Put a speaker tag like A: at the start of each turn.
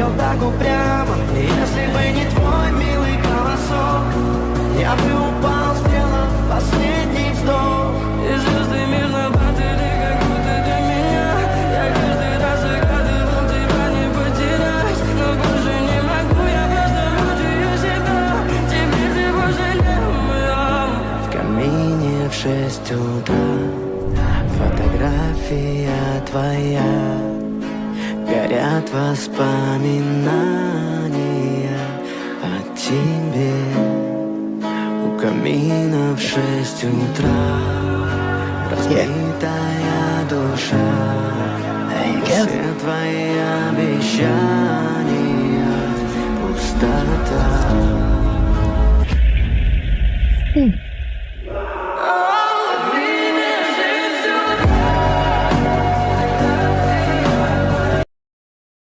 A: смотрел так упрямо. И если бы не твой милый голосок, я бы упал, сделав последний вздох. И звезды мирно падали, как будто для меня. Я каждый раз загадывал тебя не потерять, но больше не могу, я просто мучаю себя. Теперь ты пожалел моем. В камине в 6 утра фотография твоя, горят воспоминания о тебе. У камина в 6 утра разбитая душа, все твои обещания